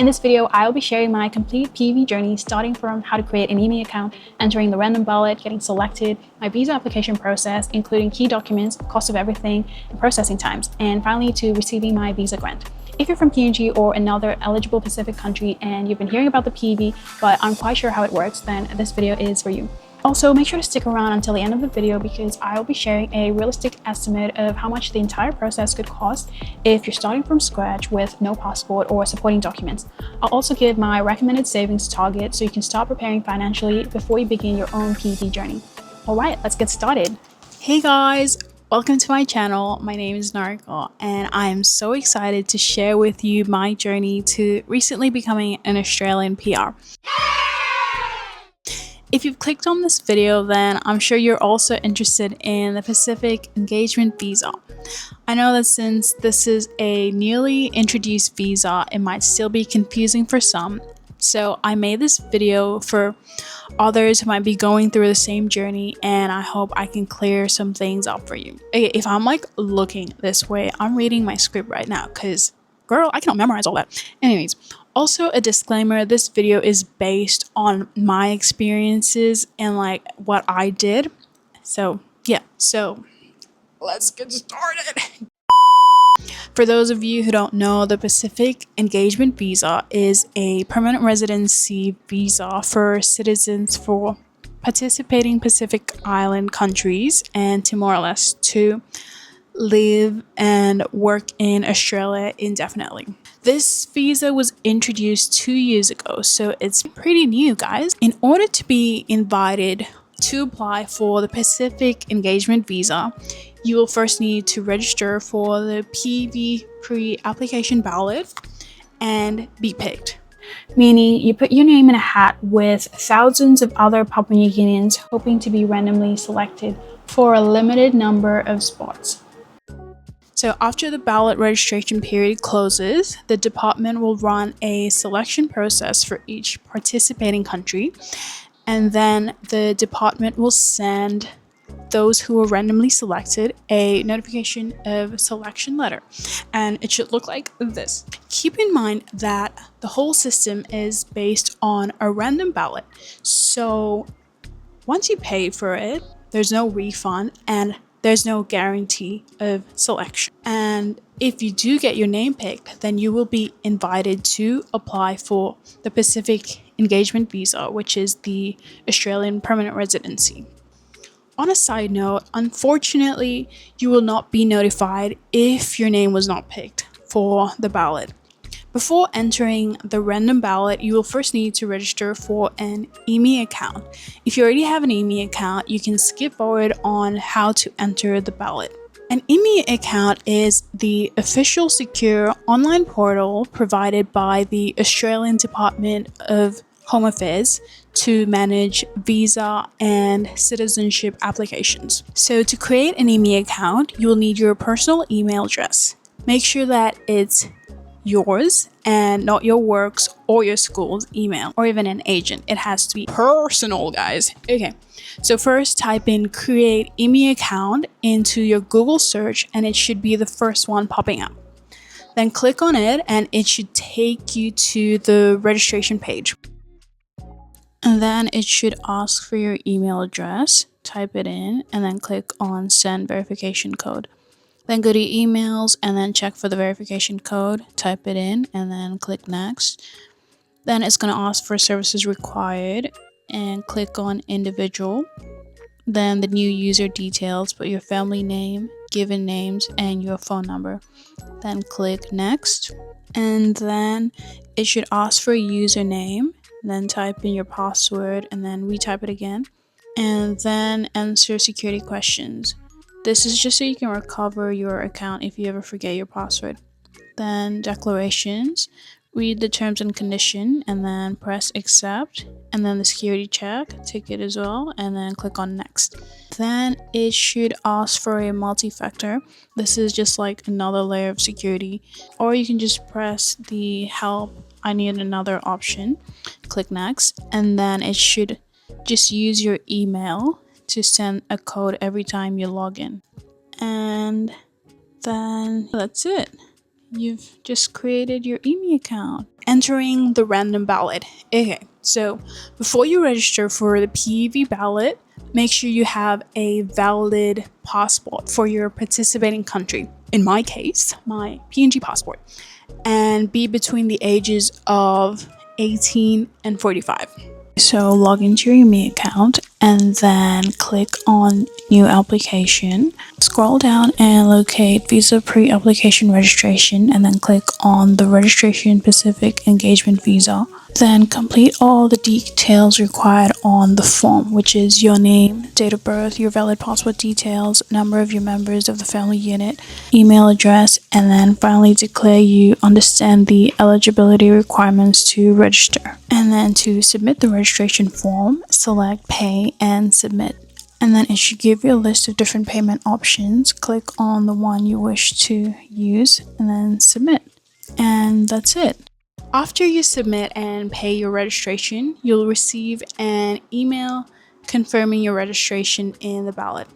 In this video, I'll be sharing my complete PV journey, starting from how to create an IMI account, entering the random ballot, getting selected, my visa application process, including key documents, cost of everything, and processing times, and finally to receiving my visa grant. If you're from PNG or another eligible Pacific country and you've been hearing about the PV but aren't quite sure how it works, then this video is for you. Also, make sure to stick around until the end of the video because I'll be sharing a realistic estimate of how much the entire process could cost if you're starting from scratch with no passport or supporting documents. I'll also give my recommended savings target so you can start preparing financially before you begin your own PV journey. Alright, let's get started. Hey guys! Welcome to my channel. My name is Nariko and I am so excited to share with you my journey to recently becoming an Australian PR. If you've clicked on this video, then I'm sure you're also interested in the Pacific Engagement Visa. I know that since this is a newly introduced visa, it might still be confusing for some. So I made this video for others who might be going through the same journey, and I hope I can clear some things up for you. Okay, if I'm like looking this way, I'm reading my script right now because girl, I cannot memorize all that. Anyways, also a disclaimer, this video is based on my experiences and like what I did. So yeah, so let's get started. For those of you who don't know, the Pacific Engagement Visa is a permanent residency visa for citizens for participating Pacific Island countries and Timor-Leste live and work in Australia indefinitely. This visa was introduced 2 years ago, so it's pretty new, guys. In order to be invited to apply for the Pacific Engagement Visa, you will first need to register for the PV pre-application ballot and be picked. Meaning you put your name in a hat with thousands of other Papua New Guineans hoping to be randomly selected for a limited number of spots. So after the ballot registration period closes, the department will run a selection process for each participating country, and then the department will send those who were randomly selected a notification of selection letter, and it should look like this. Keep in mind that the whole system is based on a random ballot, so once you pay for it, there's no refund and there's no guarantee of selection. And if you do get your name picked, then you will be invited to apply for the Pacific Engagement Visa, which is the Australian permanent residency. On a side note, unfortunately, you will not be notified if your name was not picked for the ballot. Before entering the random ballot, you will first need to register for an IMI account. If you already have an IMI account, you can skip forward on how to enter the ballot. An IMI account is the official secure online portal provided by the Australian Department of Home Affairs to manage visa and citizenship applications. So to create an IMI account, you will need your personal email address. Make sure that it's yours and not your work's or your school's email or even an agent. It has to be personal, guys. Okay, so first type in create IMI account into your Google search and it should be the first one popping up. Then click on it and it should take you to the registration page. And then it should ask for your email address. Type it in and then click on send verification code. Then go to your emails and then check for the verification code, type it in and then click next. Then it's going to ask for services required and click on individual. Then the new user details, put your family name, given names and your phone number. Then click next and then it should ask for a username. Then type in your password and then retype it again. And then answer security questions. This is just so you can recover your account if you ever forget your password. Then declarations, read the terms and condition and then press accept and then the security check, tick it as well and then click on next. Then it should ask for a multi-factor. This is just like another layer of security, or you can just press the help, I need another option, click next and then it should just use your email to send a code every time you log in. And then that's it. you've just created your immiaccount. Entering the random ballot. Okay, so before you register for the PEV ballot, make sure you have a valid passport for your participating country. In my case, my PNG passport, and be between the ages of 18 and 45. So log into your Me account and then click on New Application. Scroll down and locate Visa Pre-Application Registration and then click on the Registration Pacific Engagement Visa. Then complete all the details required on the form, which is your name, date of birth, your valid passport details, number of your members of the family unit, email address, and then finally declare you understand the eligibility requirements to register. And then to submit the registration form, select Pay and Submit. And then it should give you a list of different payment options. Click on the one you wish to use and then submit. And that's it. After you submit and pay your registration, you'll receive an email confirming your registration in the ballot.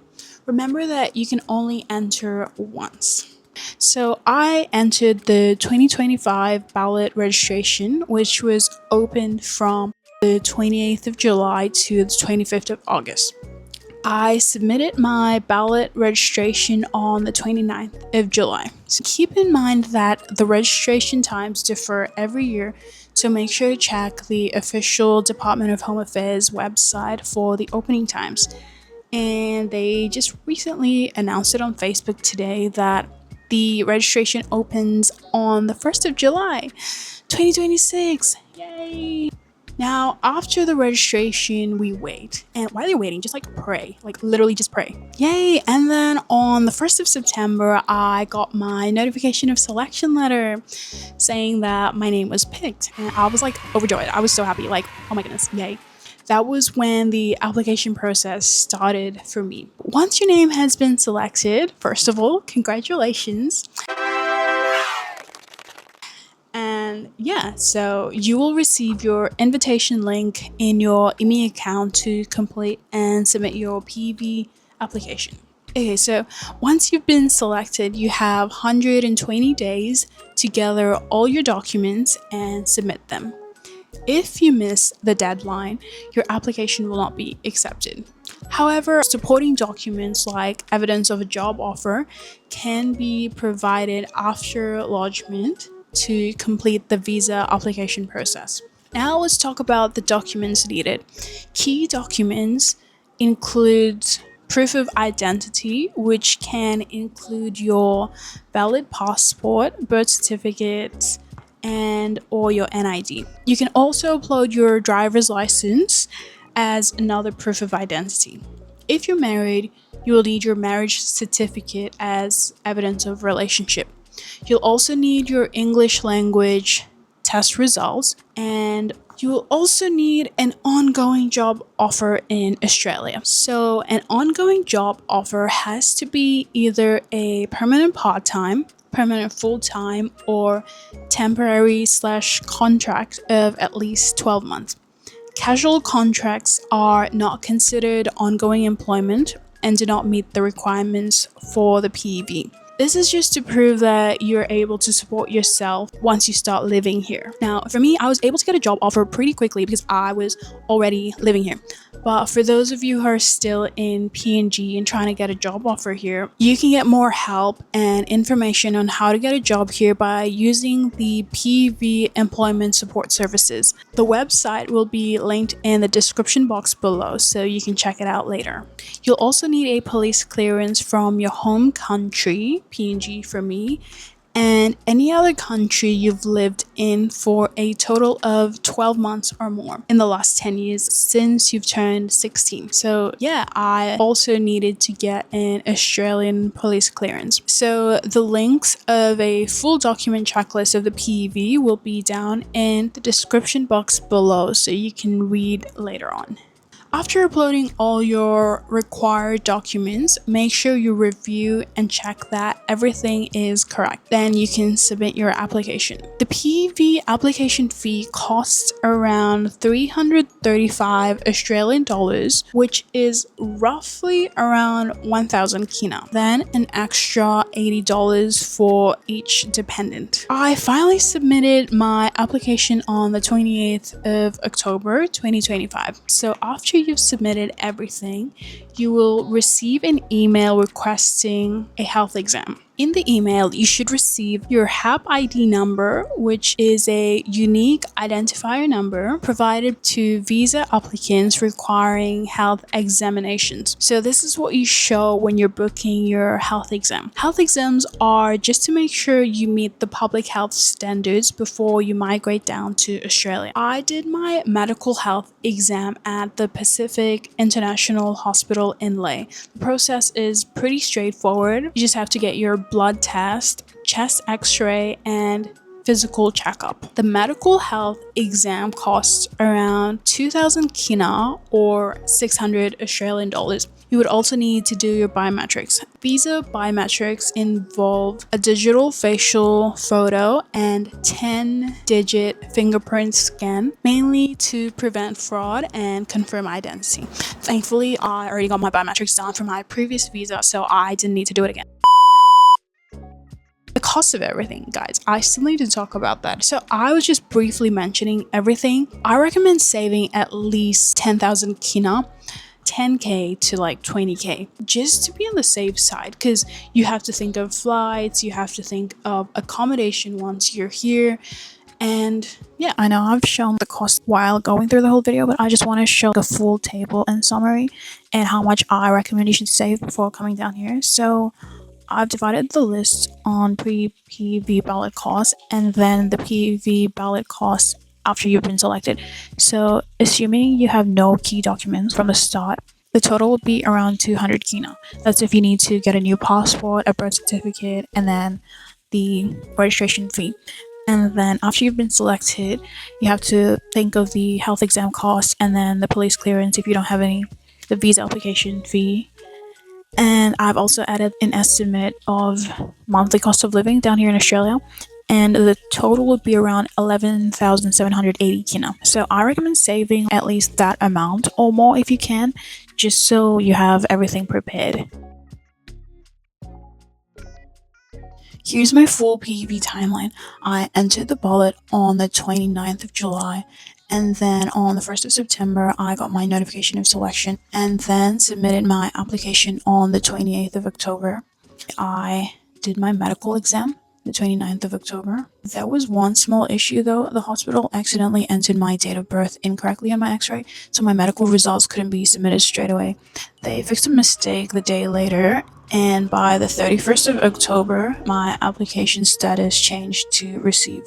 Remember that you can only enter once. So I entered the 2025 ballot registration, which was open from the 28th of July to the 25th of August. I submitted my ballot registration on the 29th of July. So keep in mind that the registration times differ every year, so make sure to check the official Department of Home Affairs website for the opening times. And they just recently announced it on Facebook today that the registration opens on the 1st of July, 2026. Yay! Now, after the registration, we wait. And while you're waiting, just pray. Literally just pray. Yay! And then on the 1st of September, I got my notification of selection letter saying that my name was picked. And I was overjoyed. I was so happy. Oh my goodness, yay. That was when the application process started for me. Once your name has been selected, first of all, congratulations. And yeah, so you will receive your invitation link in your IMI account to complete and submit your PV application. Okay, so once you've been selected, you have 120 days to gather all your documents and submit them. If you miss the deadline, your application will not be accepted. However, supporting documents like evidence of a job offer can be provided after lodgement to complete the visa application process. Now let's talk about the documents needed. Key documents include proof of identity, which can include your valid passport, birth certificate, and or your NID. You can also upload your driver's license as another proof of identity. If you're married, you will need your marriage certificate as evidence of relationship. You'll also need your English language test results, and you will also need an ongoing job offer in Australia. So an ongoing job offer has to be either a permanent part-time, permanent full-time, or temporary/contract of at least 12 months. Casual contracts are not considered ongoing employment and do not meet the requirements for the PEV. This is just to prove that you're able to support yourself once you start living here. Now, for me, I was able to get a job offer pretty quickly because I was already living here. But for those of you who are still in PNG and trying to get a job offer here, you can get more help and information on how to get a job here by using the PV Employment Support Services. The website will be linked in the description box below, so you can check it out later. You'll also need a police clearance from your home country, PNG for me, and any other country you've lived in for a total of 12 months or more in the last 10 years since you've turned 16. So yeah, I also needed to get an Australian police clearance. So the links of a full document checklist of the PEV will be down in the description box below, so you can read later on. After uploading all your required documents, make sure you review and check that everything is correct. Then you can submit your application. The PV application fee costs around 335 Australian dollars, which is roughly around 1,000 kina. Then an extra $80 for each dependent. I finally submitted my application on the 28th of October 2025. So after you've submitted everything, you will receive an email requesting a health exam. In the email, you should receive your HAP ID number, which is a unique identifier number provided to visa applicants requiring health examinations. So this is what you show when you're booking your health exam. Health exams are just to make sure you meet the public health standards before you migrate down to Australia. I did my medical health exam at the Pacific International Hospital in Lae. The process is pretty straightforward. You just have to get your blood test, chest x-ray, and physical checkup. The medical health exam costs around 2,000 kina or 600 Australian dollars. You would also need to do your biometrics. Visa biometrics involve a digital facial photo and 10-digit fingerprint scan, mainly to prevent fraud and confirm identity. Thankfully, I already got my biometrics done for my previous visa, so I didn't need to do it again. The cost of everything, guys, I still need to talk about that. So I was just briefly mentioning everything. I recommend saving at least 10,000 kina, 10k to like 20k, just to be on the safe side, because you have to think of flights, you have to think of accommodation once you're here. And yeah, I know I've shown the cost while going through the whole video, but I just want to show the full table and summary and how much I recommend you should save before coming down here. So I've divided the list on pre-PV ballot costs and then the PV ballot costs after you've been selected. So assuming you have no key documents from the start, the total would be around 200 kina. That's if you need to get a new passport, a birth certificate, and then the registration fee. And then after you've been selected, you have to think of the health exam costs and then the police clearance if you don't have any, the visa application fee. And I've also added an estimate of monthly cost of living down here in Australia, and the total would be around 11,780 kina. So I recommend saving at least that amount or more if you can, just so you have everything prepared. Here's my full PV timeline. I entered the ballot on the 29th of July, and then on the 1st of September, I got my notification of selection and then submitted my application on the 28th of October. I did my medical exam the 29th of October. There was one small issue though. The hospital accidentally entered my date of birth incorrectly on my x-ray, so my medical results couldn't be submitted straight away. They fixed a mistake the day later, and by the 31st of October, my application status changed to receive.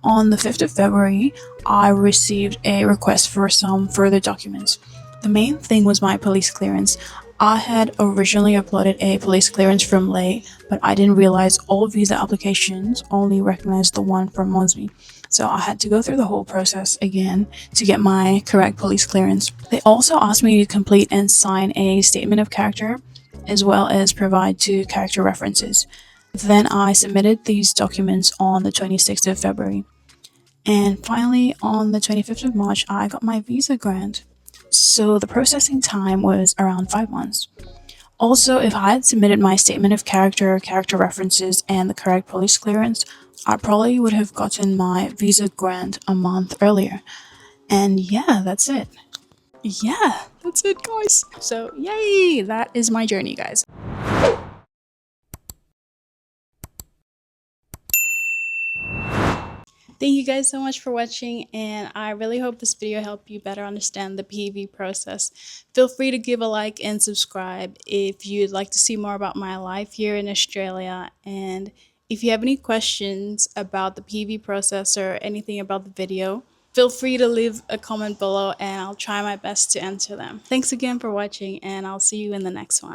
On the 5th of February, I received a request for some further documents. The main thing was my police clearance. I had originally uploaded a police clearance from Lae, but I didn't realize all visa applications only recognized the one from Mosby. So I had to go through the whole process again to get my correct police clearance. They also asked me to complete and sign a statement of character, as well as provide 2 character references. Then I submitted these documents on the 26th of February. And finally, on the 25th of March, I got my visa grant. So the processing time was around 5 months. Also, if I had submitted my statement of character, character references, and the correct police clearance, I probably would have gotten my visa grant a month earlier. And yeah, that's it. Yeah, that's it, guys. So yay, that is my journey, guys. Thank you guys so much for watching, and I really hope this video helped you better understand the PV process. Feel free to give a like and subscribe if you'd like to see more about my life here in Australia. And if you have any questions about the PV process or anything about the video, feel free to leave a comment below and I'll try my best to answer them. Thanks again for watching, and I'll see you in the next one.